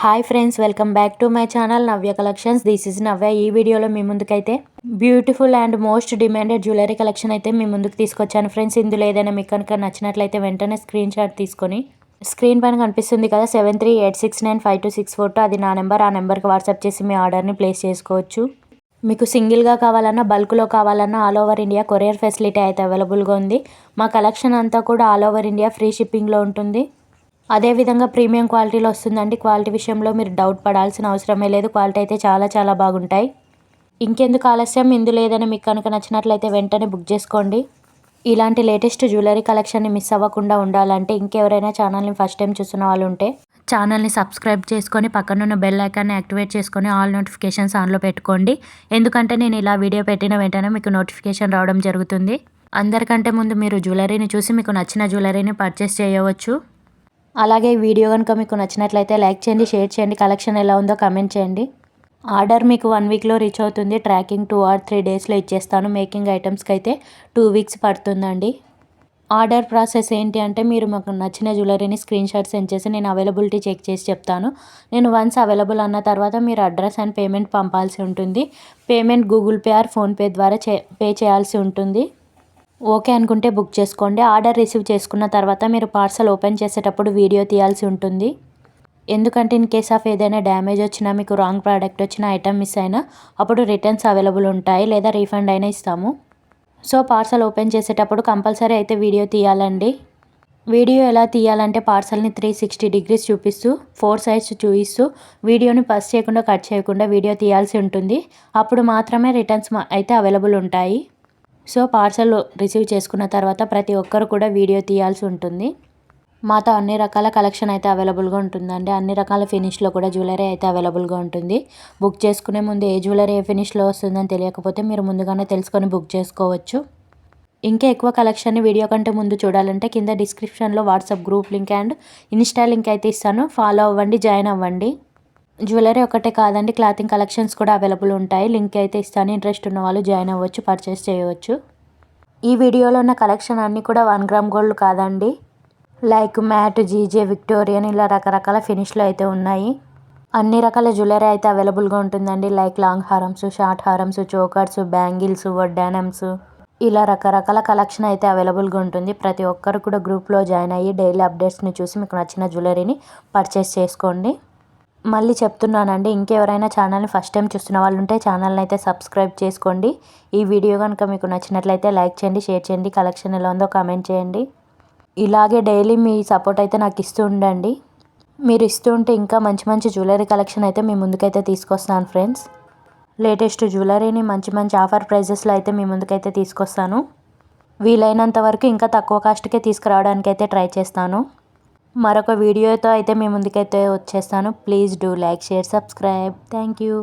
Hi friends, welcome back to my channel Navya collections. This is Navya. ఈ వీడియోలో మీ ముందుకైతే beautiful and most demanded jewellery collection అయితే మీ ముందుకు తీసుకొచ్చాను ఫ్రెండ్స్. ఇందులో ఏదైనా మీకు కనుక నచ్చినట్లయితే వెంటనే స్క్రీన్ షాట్ తీసుకొని స్క్రీన్ పైన కనిపిస్తుంది కదా 7386952642, అది నా నెంబర్. ఆ నెంబర్కి వాట్సాప్ చేసి మీ ఆర్డర్ని ప్లేస్ చేసుకోవచ్చు. మీకు సింగిల్గా కావాలన్నా బల్క్లో కావాలన్నా all over India courier facility అయితే అవైలబుల్గా ఉంది. మా కలెక్షన్ అంతా కూడా ఆల్ ఓవర్ ఇండియా ఫ్రీ షిప్పింగ్లో ఉంటుంది. అదేవిధంగా ప్రీమియం క్వాలిటీలో వస్తుందండి. క్వాలిటీ విషయంలో మీరు డౌట్ పడాల్సిన అవసరమే లేదు. క్వాలిటీ అయితే చాలా బాగుంటాయి. ఇంకెందుకు ఆలస్యం, ఇందులో ఏదైనా మీకు కనుక నచ్చినట్లయితే వెంటనే బుక్ చేసుకోండి. ఇలాంటి లేటెస్ట్ జ్యువెలరీ కలెక్షన్ని మిస్ అవ్వకుండా ఉండాలంటే ఇంకెవరైనా ఛానల్ని ఫస్ట్ టైం చూస్తున్న వాళ్ళు ఉంటే ఛానల్ని సబ్స్క్రైబ్ చేసుకొని పక్కనున్న బెల్ ఐకాన్ని యాక్టివేట్ చేసుకొని ఆల్ నోటిఫికేషన్స్ ఆన్లో పెట్టుకోండి. ఎందుకంటే నేను ఇలా వీడియో పెట్టిన వెంటనే మీకు నోటిఫికేషన్ రావడం జరుగుతుంది. అందరికంటే ముందు మీరు జ్యువెలరీని చూసి మీకు నచ్చిన జ్యువెలరీని పర్చేస్ చేయవచ్చు. అలాగే ఈ వీడియో కనుక మీకు నచ్చినట్లయితే లైక్ చేయండి, షేర్ చేయండి. కలెక్షన్ ఎలా ఉందో కామెంట్ చేయండి. ఆర్డర్ మీకు 1 వీక్లో రీచ్ అవుతుంది. ట్రాకింగ్ 2 or 3 డేస్లో ఇచ్చేస్తాను. మేకింగ్ ఐటమ్స్కి అయితే 2 వీక్స్ పడుతుందండి. ఆర్డర్ ప్రాసెస్ ఏంటి అంటే మీరు మాకు నచ్చిన జ్యువెలరీని స్క్రీన్ షాట్ సెండ్ చేసి నేను అవైలబిలిటీ చెక్ చేసి చెప్తాను. నేను వన్స్ అవైలబుల్ అన్న తర్వాత మీరు అడ్రస్ అండ్ పేమెంట్ పంపాల్సి ఉంటుంది. Payment Google pay are PhonePe ద్వారా పే చేయాల్సి ఉంటుంది. ఓకే అనుకుంటే బుక్ చేసుకోండి. ఆర్డర్ రిసీవ్ చేసుకున్న తర్వాత మీరు పార్సల్ ఓపెన్ చేసేటప్పుడు వీడియో తీయాల్సి ఉంటుంది. ఎందుకంటే ఇన్ కేస్ ఆఫ్ ఏదైనా డ్యామేజ్ వచ్చినా, మీకు రాంగ్ ప్రోడక్ట్ వచ్చిన ఐటమ్ మిస్ అయినా అప్పుడు రిటర్న్స్ అవైలబుల్ ఉంటాయి, లేదా రీఫండ్ అయినా ఇస్తాము. సో పార్సల్ ఓపెన్ చేసేటప్పుడు కంపల్సరీ అయితే వీడియో తీయాలండి. వీడియో ఎలా తీయాలంటే పార్సల్ని 360 degrees చూపిస్తూ 4 sides చూపిస్తూ వీడియోని పస్ చేయకుండా కట్ చేయకుండా వీడియో తీయాల్సి ఉంటుంది. అప్పుడు మాత్రమే రిటర్న్స్ అయితే అవైలబుల్ ఉంటాయి. సో పార్సల్ రిసీవ్ చేసుకున్న తర్వాత ప్రతి ఒక్కరు కూడా వీడియో తీయాల్సి ఉంటుంది. మాతో అన్ని రకాల కలెక్షన్ అయితే అవైలబుల్గా ఉంటుందండి. అన్ని రకాల ఫినిష్లో కూడా జ్యువెలరీ అయితే అవైలబుల్గా ఉంటుంది. బుక్ చేసుకునే ముందు ఏ జ్యువెలరీ ఏ ఫినిష్లో వస్తుందని తెలియకపోతే మీరు ముందుగానే తెలుసుకొని బుక్ చేసుకోవచ్చు. ఇంకా ఎక్కువ కలెక్షన్ని వీడియో కంటే ముందు చూడాలంటే కింద డిస్క్రిప్షన్లో WhatsApp group link and Insta link అయితే ఇస్తాను. ఫాలో అవ్వండి, జాయిన్ అవ్వండి. జ్యువెలరీ ఒకటే కాదండి, క్లాతింగ్ కలెక్షన్స్ కూడా అవైలబుల్ ఉంటాయి. లింక్ అయితే ఇస్తాను. ఇంట్రెస్ట్ ఉన్న వాళ్ళు జాయిన్ అవ్వచ్చు, పర్చేస్ చేయవచ్చు. ఈ వీడియోలో ఉన్న కలెక్షన్ అన్నీ కూడా 1 గ్రామ్ గోల్డ్ కాదండి. లైక్ మ్యాట్, జీజే, విక్టోరియన్ ఇలా రకరకాల ఫినిష్లో అయితే ఉన్నాయి. అన్ని రకాల జ్యువెలరీ అయితే అవైలబుల్గా ఉంటుందండి. లైక్ లాంగ్ హారమ్స్, షార్ట్ హారమ్స్, చోకర్స్, బ్యాంగిల్స్, వడ్డానమ్స్ ఇలా రకరకాల కలెక్షన్ అయితే అవైలబుల్గా ఉంటుంది. ప్రతి ఒక్కరు కూడా గ్రూప్లో జాయిన్ అయ్యి డైలీ అప్డేట్స్ని చూసి మీకు నచ్చిన జ్యువెలరీని పర్చేస్ చేసుకోండి. మళ్ళీ చెప్తున్నానండి, ఇంకెవరైనా ఛానల్ని ఫస్ట్ టైం చూస్తున్న వాళ్ళు ఉంటే ఛానల్ని అయితే సబ్స్క్రైబ్ చేసుకోండి. ఈ వీడియో కనుక మీకు నచ్చినట్లయితే లైక్ చేయండి, షేర్ చేయండి. కలెక్షన్ ఎలా ఉందో కామెంట్ చేయండి. ఇలాగే డైలీ మీ సపోర్ట్ అయితే నాకు ఇస్తూ ఉండండి. మీరు ఇస్తూ ఉంటే ఇంకా మంచి జ్యువెలరీ కలెక్షన్ అయితే మీ ముందుకైతే తీసుకొస్తాను ఫ్రెండ్స్. లేటెస్ట్ జ్యువెలరీని మంచి ఆఫర్ ప్రైజెస్లో అయితే మీ ముందుకైతే తీసుకొస్తాను. వీలైనంత వరకు ఇంకా తక్కువ కాస్ట్కే తీసుకురావడానికి అయితే ట్రై చేస్తాను. మరొక వీడియోతో అయితే మీ ముందుకైతే వచ్చేస్తాను. Please do like, share, subscribe. Thank you.